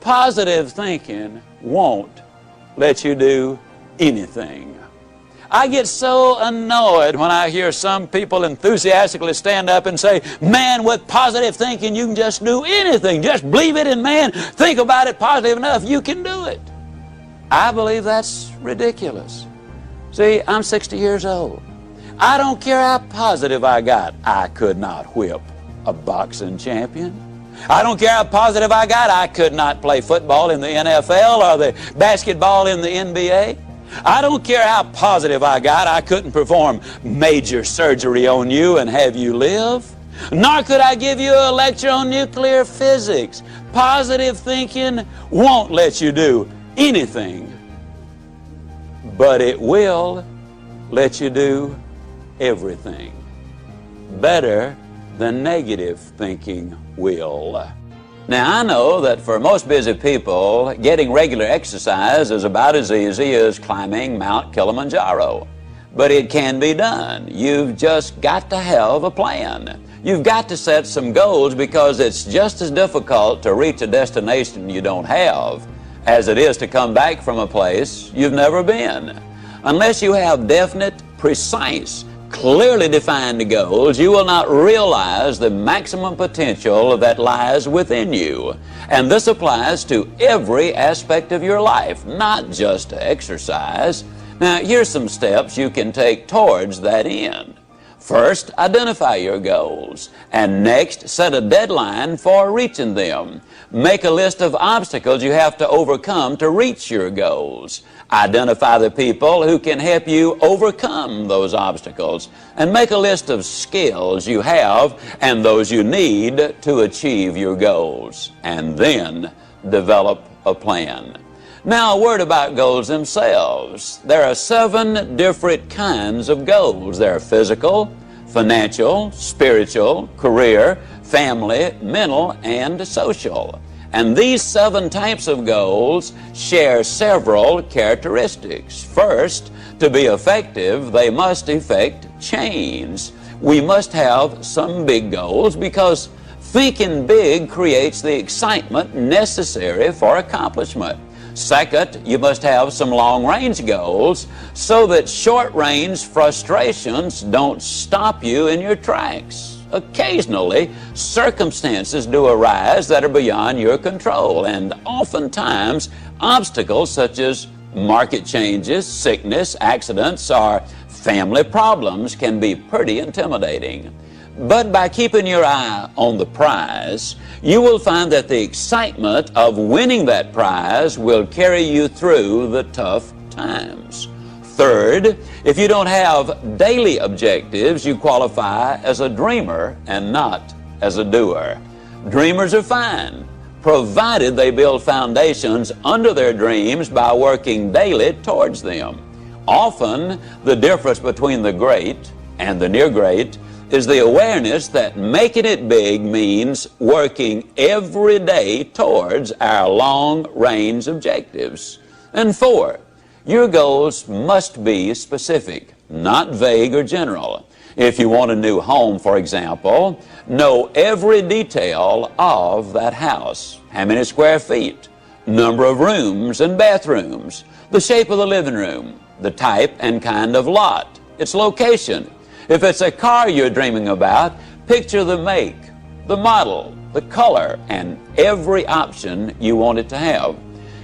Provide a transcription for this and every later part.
Positive thinking won't let you do anything. I get so annoyed when I hear some people enthusiastically stand up and say, man, with positive thinking you can just do anything. Just believe it, and man, think about it positive enough, you can do it. I believe that's ridiculous. See, I'm 60 years old. I don't care how positive I got. I could not whip a boxing champion. I don't care how positive I got. I could not play football in the NFL or the basketball in the NBA. I don't care how positive I got. I couldn't perform major surgery on you and have you live. Nor could I give you a lecture on nuclear physics. Positive thinking won't let you do anything, but it will let you do everything. Better than negative thinking will. Now, I know that for most busy people, getting regular exercise is about as easy as climbing Mount Kilimanjaro. But it can be done. You've just got to have a plan. You've got to set some goals, because it's just as difficult to reach a destination you don't have as it is to come back from a place you've never been. Unless you have definite, precise, clearly defined goals, you will not realize the maximum potential that lies within you. And this applies to every aspect of your life, not just to exercise. Now, here's some steps you can take towards that end. First, identify your goals, and next, set a deadline for reaching them. Make a list of obstacles you have to overcome to reach your goals. Identify the people who can help you overcome those obstacles, and make a list of skills you have and those you need to achieve your goals. And then develop a plan. Now, a word about goals themselves. There are 7 different kinds of goals. There are physical, financial, spiritual, career, family, mental, and social. And these 7 types of goals share several characteristics. First, to be effective, they must effect change. We must have some big goals, because thinking big creates the excitement necessary for accomplishment. Second, you must have some long-range goals so that short-range frustrations don't stop you in your tracks. Occasionally, circumstances do arise that are beyond your control, and oftentimes obstacles such as market changes, sickness, accidents, or family problems can be pretty intimidating. But by keeping your eye on the prize, you will find that the excitement of winning that prize will carry you through the tough times. Third, if you don't have daily objectives, you qualify as a dreamer and not as a doer. Dreamers are fine, provided they build foundations under their dreams by working daily towards them. Often, the difference between the great and the near great is the awareness that making it big means working every day towards our long-range objectives. And 4, your goals must be specific, not vague or general. If you want a new home, for example, know every detail of that house. How many square feet, number of rooms and bathrooms, the shape of the living room, the type and kind of lot, its location. If it's a car you're dreaming about, picture the make, the model, the color, and every option you want it to have.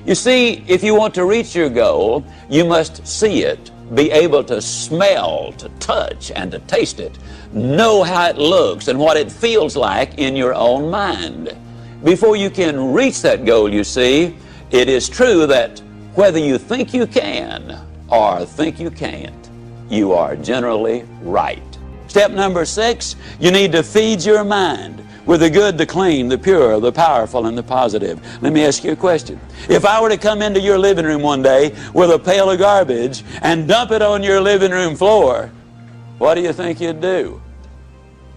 You see, if you want to reach your goal, you must see it, be able to smell, to touch, and to taste it. Know how it looks and what it feels like in your own mind. Before you can reach that goal, you see, it is true that whether you think you can or think you can't, you are generally right. Step number 6, you need to feed your mind with the good, the clean, the pure, the powerful, and the positive. Let me ask you a question. If I were to come into your living room one day with a pail of garbage and dump it on your living room floor, what do you think you'd do?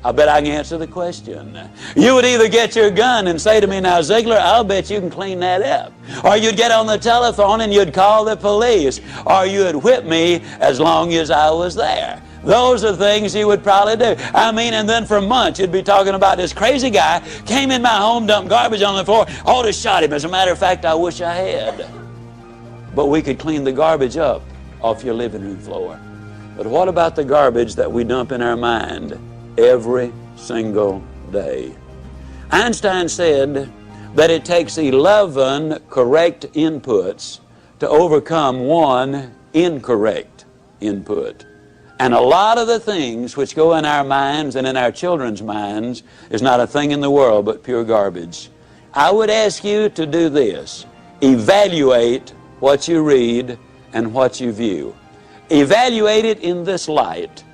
I bet I can answer the question. You would either get your gun and say to me, now Ziglar, I'll bet you can clean that up. Or you'd get on the telephone and you'd call the police. Or you'd whip me as long as I was there. Those are things you would probably do. I mean, and then for months you'd be talking about this crazy guy came in my home, dumped garbage on the floor, ought to shot him. As a matter of fact, I wish I had. But we could clean the garbage up off your living room floor. But what about the garbage that we dump in our mind every single day? Einstein said that it takes 11 correct inputs to overcome one incorrect input. And a lot of the things which go in our minds and in our children's minds is not a thing in the world but pure garbage. I would ask you to do this. Evaluate what you read and what you view. Evaluate it in this light.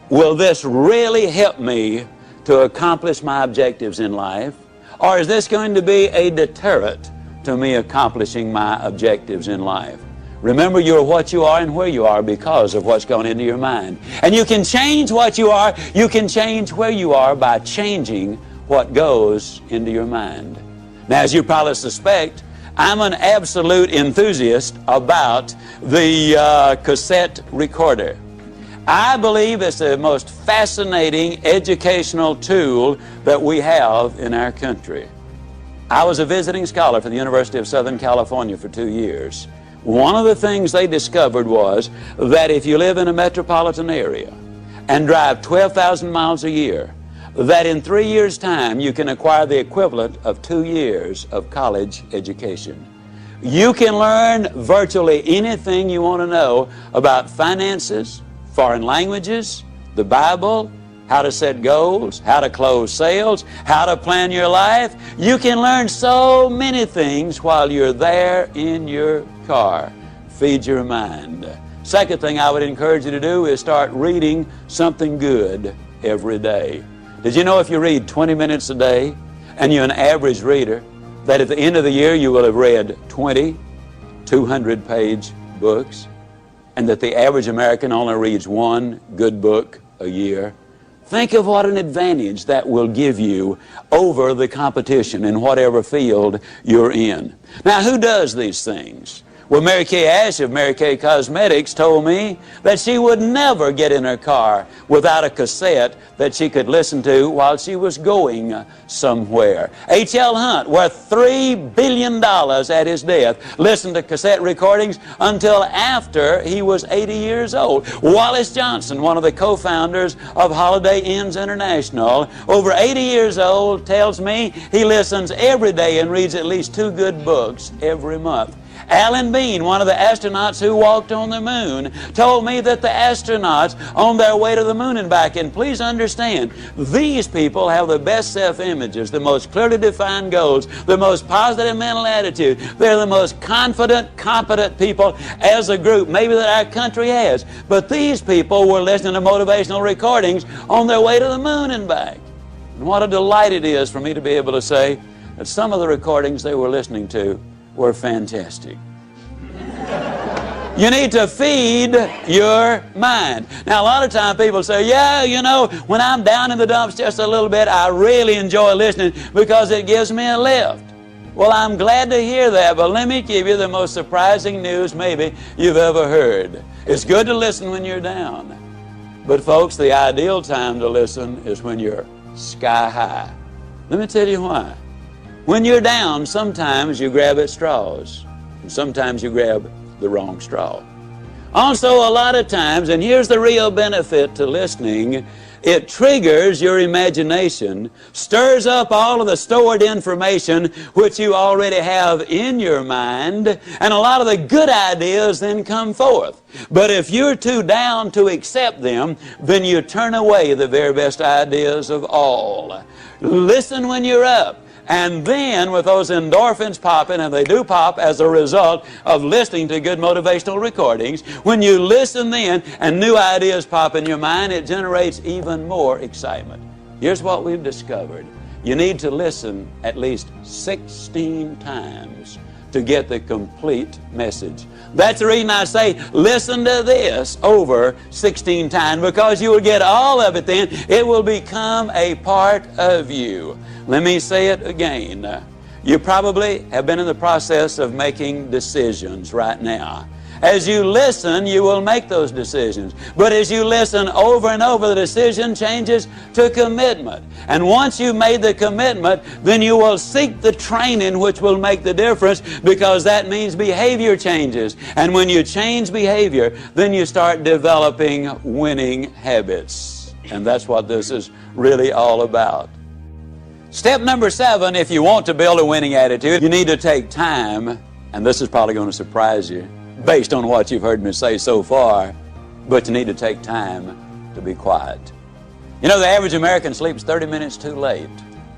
Will this really help me to accomplish my objectives in life? Or is this going to be a deterrent to me accomplishing my objectives in life? Remember, you're what you are and where you are because of what's going into your mind. And you can change what you are, you can change where you are by changing what goes into your mind. Now, as you probably suspect, I'm an absolute enthusiast about the cassette recorder. I believe it's the most fascinating educational tool that we have in our country. I was a visiting scholar for the University of Southern California for 2 years. One of the things they discovered was that if you live in a metropolitan area and drive 12,000 miles a year, that in 3 years' time you can acquire the equivalent of 2 years of college education. You can learn virtually anything you want to know about finances, foreign languages, the Bible, how to set goals, how to close sales, how to plan your life. You can learn so many things while you're there in your car. Feed your mind. Second thing I would encourage you to do is start reading something good every day. Did you know if you read 20 minutes a day and you're an average reader, that at the end of the year you will have read 20 200-page books, and that the average American only reads one good book a year? Think of what an advantage that will give you over the competition in whatever field you're in. Now, who does these things? Well, Mary Kay Ash of Mary Kay Cosmetics told me that she would never get in her car without a cassette that she could listen to while she was going somewhere. H.L. Hunt, worth $3 billion at his death, listened to cassette recordings until after he was 80 years old. Wallace Johnson, one of the co-founders of Holiday Inns International, over 80 years old, tells me he listens every day and reads at least 2 good books every month. Alan Bean, one of the astronauts who walked on the moon, told me that the astronauts on their way to the moon and back, and please understand, these people have the best self-images, the most clearly defined goals, the most positive mental attitude. They're the most confident, competent people as a group maybe that our country has. But these people were listening to motivational recordings on their way to the moon and back. And what a delight it is for me to be able to say that some of the recordings they were listening to were fantastic. You need to feed your mind. Now, a lot of times people say, yeah, you know, when I'm down in the dumps just a little bit, I really enjoy listening because it gives me a lift. Well, I'm glad to hear that, but let me give you the most surprising news maybe you've ever heard. It's good to listen when you're down. But folks, the ideal time to listen is when you're sky high. Let me tell you why. When you're down, sometimes you grab at straws, and sometimes you grab the wrong straw. Also, a lot of times, and here's the real benefit to listening, it triggers your imagination, stirs up all of the stored information which you already have in your mind, and a lot of the good ideas then come forth. But if you're too down to accept them, then you turn away the very best ideas of all. Listen when you're up. And then with those endorphins popping, and they do pop as a result of listening to good motivational recordings, when you listen then and new ideas pop in your mind, it generates even more excitement. Here's what we've discovered. You need to listen at least 16 times to get the complete message. That's the reason I say listen to this over 16 times, because you will get all of it then. It will become a part of you. Let me say it again. You probably have been in the process of making decisions right now. As you listen, you will make those decisions. But as you listen over and over, the decision changes to commitment. And once you've made the commitment, then you will seek the training which will make the difference, because that means behavior changes. And when you change behavior, then you start developing winning habits. And that's what this is really all about. Step number 7, if you want to build a winning attitude, you need to take time, and this is probably going to surprise you based on what you've heard me say so far, but you need to take time to be quiet. You know, the average American sleeps 30 minutes too late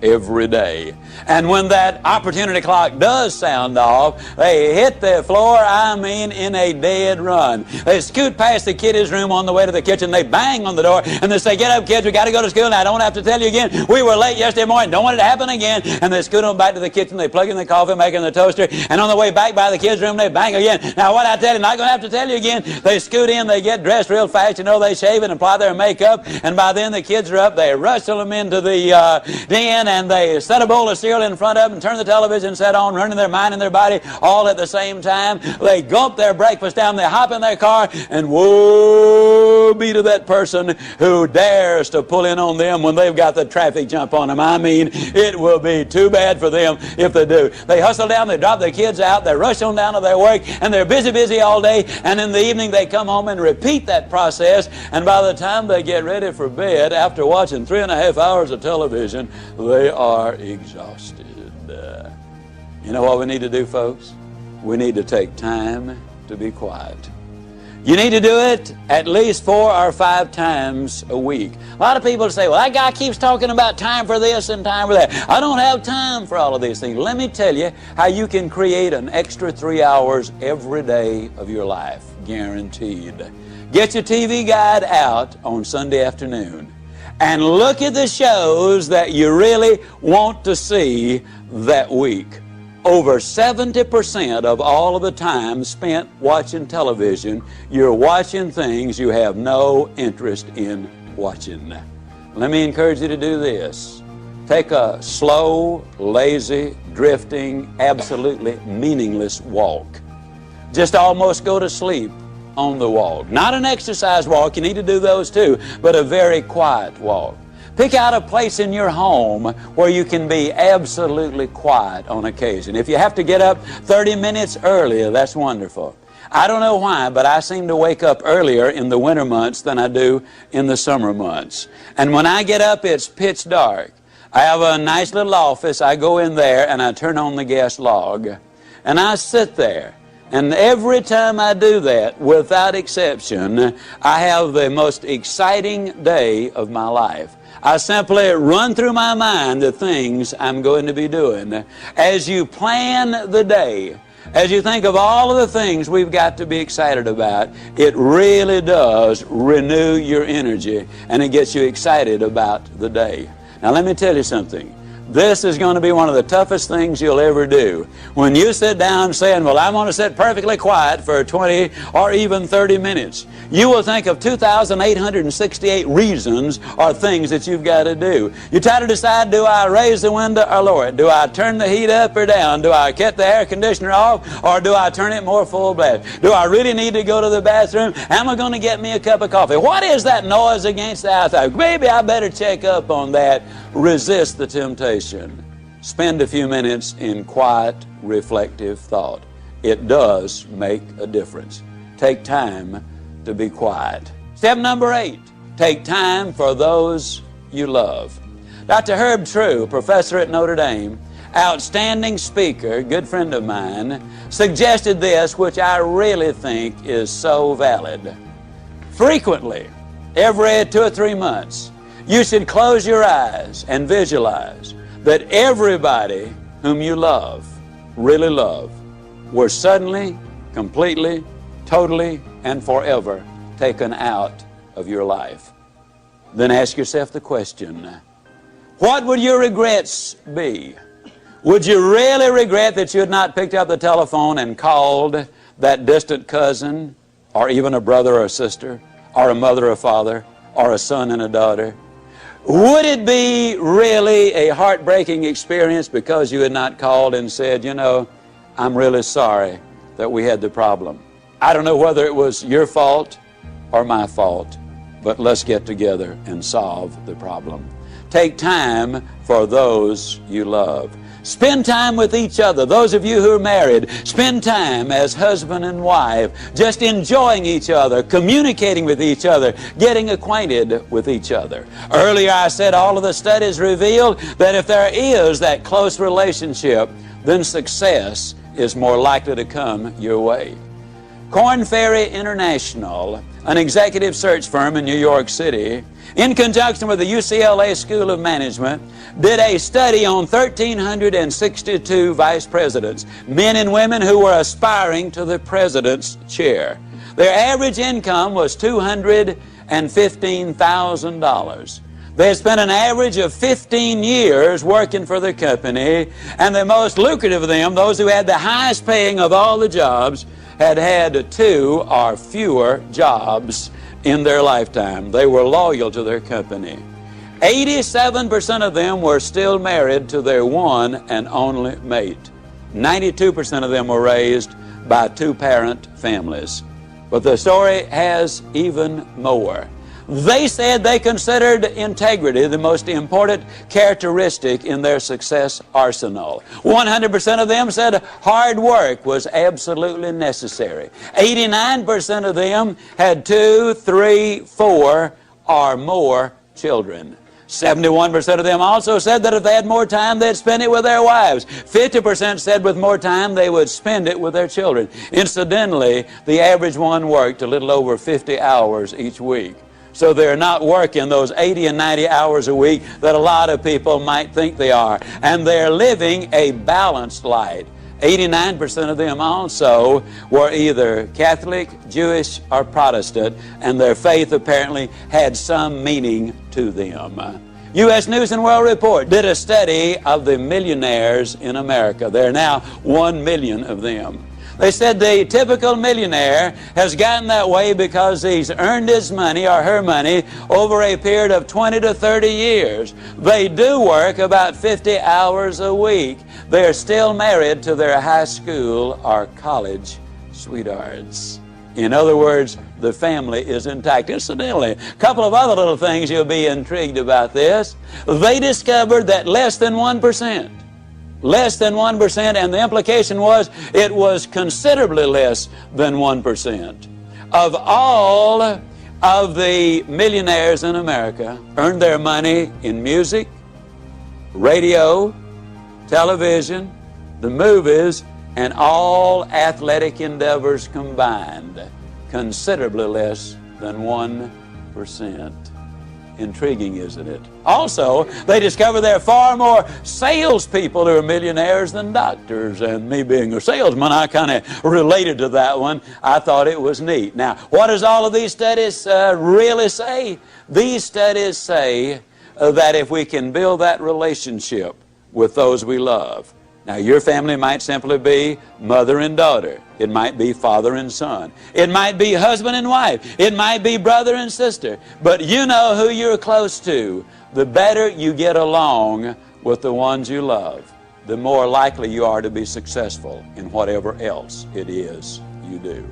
every day. And when that opportunity clock does sound off, they hit the floor, I mean, in a dead run. They scoot past the kiddies' room on the way to the kitchen. They bang on the door, and they say, "Get up, kids, we got to go to school." Now, I don't have to tell you again, we were late yesterday morning. Don't want it to happen again. And they scoot on back to the kitchen. They plug in the coffee maker and the toaster, and on the way back by the kids' room, they bang again. Now, what I tell you, not going to have to tell you again. They scoot in, they get dressed real fast. You know, they shave and apply their makeup, and by then the kids are up. They rustle them into the den, and they set a bowl of cereal in front of them, turn the television set on, running their mind and their body all at the same time. They gulp their breakfast down, they hop in their car, and woe be to that person who dares to pull in on them when they've got the traffic jump on them. I mean, it will be too bad for them if they do. They hustle down, they drop their kids out, they rush on down to their work, and they're busy all day, and in the evening they come home and repeat that process, and by the time they get ready for bed, after watching 3.5 hours of television, they are exhausted. You know what we need to do, folks? We need to take time to be quiet. You need to do it at least 4 or 5 times a week. A lot of people say, "Well, that guy keeps talking about time for this and time for that. I don't have time for all of these things." Let me tell you how you can create an extra 3 hours every day of your life, guaranteed. Get your TV guide out on Sunday afternoon and look at the shows that you really want to see that week. Over 70% of all of the time spent watching television, you're watching things you have no interest in watching. Let me encourage you to do this. Take a slow, lazy, drifting, absolutely meaningless walk. Just almost go to sleep on the walk. Not an exercise walk, you need to do those too, but a very quiet walk. Pick out a place in your home where you can be absolutely quiet on occasion. If you have to get up 30 minutes earlier, that's wonderful. I don't know why, but I seem to wake up earlier in the winter months than I do in the summer months. And when I get up, it's pitch dark. I have a nice little office. I go in there and I turn on the gas log. And I sit there. And every time I do that, without exception, I have the most exciting day of my life. I simply run through my mind the things I'm going to be doing. As you plan the day, as you think of all of the things we've got to be excited about, it really does renew your energy, and it gets you excited about the day. Now let me tell you something. This is going to be one of the toughest things you'll ever do. When you sit down saying, "Well, I'm going to sit perfectly quiet for 20 or even 30 minutes, you will think of 2,868 reasons or things that you've got to do. You try to decide, do I raise the window or lower it? Do I turn the heat up or down? Do I cut the air conditioner off or do I turn it more full blast? Do I really need to go to the bathroom? Am I going to get me a cup of coffee? What is that noise against the outside? Maybe I better check up on that." Resist the temptation. Spend a few minutes in quiet, reflective thought. It does make a difference. Take time to be quiet. Step number 8, take time for those you love. Dr. Herb True, professor at Notre Dame, outstanding speaker, good friend of mine, suggested this, which I really think is so valid. Frequently, every 2 or 3 months, you should close your eyes and visualize that everybody whom you love, really love, were suddenly, completely, totally, and forever taken out of your life. Then ask yourself the question, what would your regrets be? Would you really regret that you had not picked up the telephone and called that distant cousin, or even a brother or a sister, or a mother or father, or a son and a daughter? Would it be really a heartbreaking experience because you had not called and said, "You know, I'm really sorry that we had the problem. I don't know whether it was your fault or my fault, but let's get together and solve the problem. Take time for those you love. Spend time with each other. Those of you who are married, spend time as husband and wife, just enjoying each other, communicating with each other, getting acquainted with each other. Earlier I said all of the studies revealed that if there is that close relationship, then success is more likely to come your way. Korn Ferry International, an executive search firm in New York City, in conjunction with the UCLA School of Management, did a study on 1,362 vice presidents, men and women who were aspiring to the president's chair. Their average income was $215,000. They had spent an average of 15 years working for the company, and the most lucrative of them, those who had the highest paying of all the jobs, had had 2 or fewer jobs in their lifetime. They were loyal to their company. 87% of them were still married to their one and only mate. 92% of them were raised by 2-parent families. But the story has even more. They said they considered integrity the most important characteristic in their success arsenal. 100% of them said hard work was absolutely necessary. 89% of them had 2, 3, 4, or more children. 71% of them also said that if they had more time, they'd spend it with their wives. 50% said with more time, they would spend it with their children. Incidentally, the average one worked a little over 50 hours each week. So they're not working those 80 and 90 hours a week that a lot of people might think they are. And they're living a balanced life. 89% of them also were either Catholic, Jewish, or Protestant, and their faith apparently had some meaning to them. U.S. News and World Report did a study of the millionaires in America. There are now 1 million of them. They said the typical millionaire has gotten that way because he's earned his money or her money over a period of 20 to 30 years. They do work about 50 hours a week. They're still married to their high school or college sweethearts. In other words, the family is intact. Incidentally, a couple of other little things you'll be intrigued about this. They discovered that less than 1%, and the implication was it was considerably less than 1%, of all of the millionaires in America earned their money in music, radio, television, the movies, and all athletic endeavors combined. Considerably less than 1%. Intriguing, isn't it? Also, they discovered there are far more salespeople who are millionaires than doctors. And me being a salesman, I kind of related to that one. I thought it was neat. Now, what does all of these studies really say? These studies say that if we can build that relationship with those we love. Now, your family might simply be mother and daughter. It might be father and son. It might be husband and wife. It might be brother and sister. But you know who you're close to. The better you get along with the ones you love, the more likely you are to be successful in whatever else it is you do.